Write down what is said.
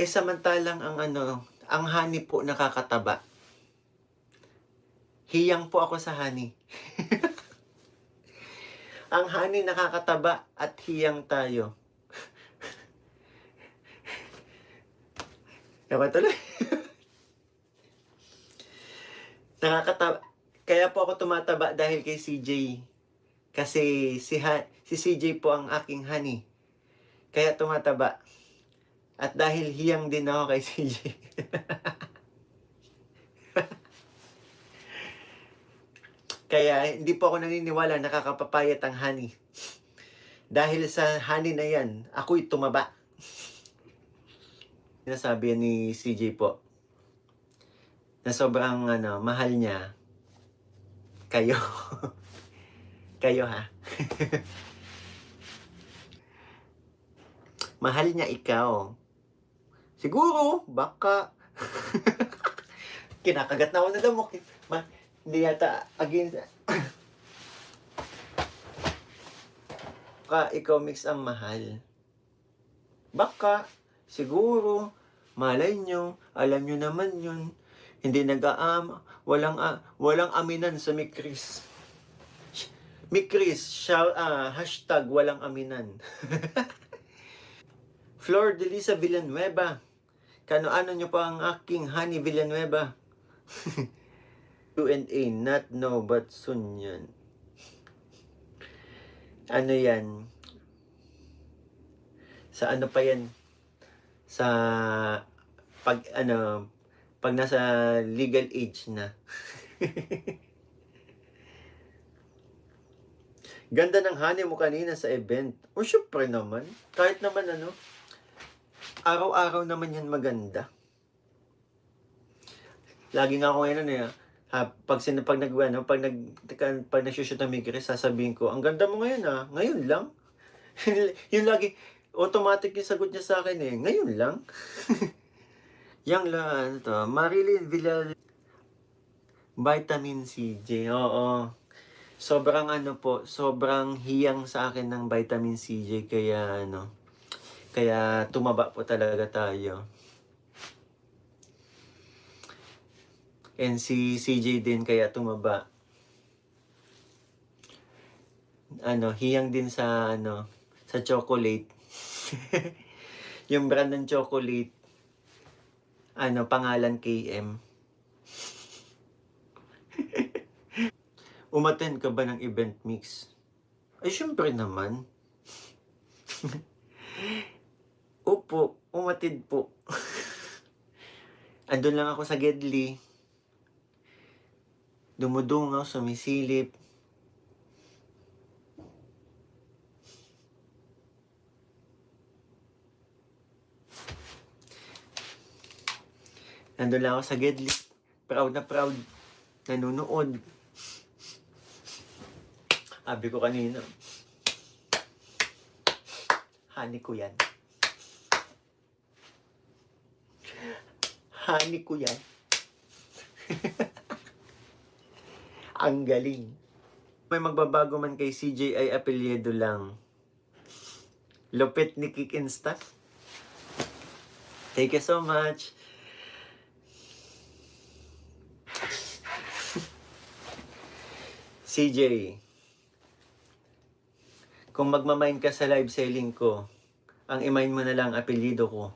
samantalang ang honey po nakakataba. Hiyang po ako sa honey. Ang honey nakakataba at hiyang tayo. Naku tuloy. Nakakataba. Kaya po ako tumataba dahil kay CJ. Kasi si CJ po ang aking honey. Kaya tumataba. At dahil hiyang din ako kay CJ. Kaya hindi po ako naniniwala nakakapapayat ang honey. Dahil sa honey na yan, ako'y tumaba. Sinasabi ni CJ po na sobrang mahal niya kayo. Kayo ha. Mahal niya ikaw. Siguro, baka. Kinakagat na ako na lamok. Hindi yata against. Baka ikaw mix ang mahal. Baka, siguro, malay nyo, alam nyo naman yun. Hindi walang aminan sa Mikris. Mikris, hashtag walang aminan. Flor de Lisa Villanueva. Kano-ano nyo pa ang aking honey Villanueva? Q&A, not no, but soon yan. Ano yan? Sa ano pa yan? Sa pag nasa legal age na. Ganda ng honey mo kanina sa event. O syempre naman. Kahit naman araw-araw naman yan maganda. Lagi nga ako ngayon pag nag-shoot ng Migres, sasabihin ko, ang ganda mo ngayon ngayon lang. Yung lagi, automatic yung sagot niya sa akin ngayon lang. Yang Marilyn Villar, Vitamin CJ, oo. Sobrang sobrang hiyang sa akin ng Vitamin CJ, kaya tumaba po talaga tayo. And si CJ din kaya tumaba. Hiyang din sa sa chocolate. Yung brand ng chocolate, pangalan KM. Umattend ka ba ng event mix? Ay, syempre naman. Opo, umatid po. Andun lang ako sa Gedli. Dumudungaw, sumisilip. Nandun lang ako sa Gedli. Proud na proud. Nanunood. Sabi ko kanina, honey ko yan. Honey ko yan. Ang galing. May magbabago man kay CJ ay apelyido lang. Lupit ni Kick and Stuff. Thank you so much. CJ, kung magmamind ka sa live selling ko, ang i-mind mo na lang apelyido ko.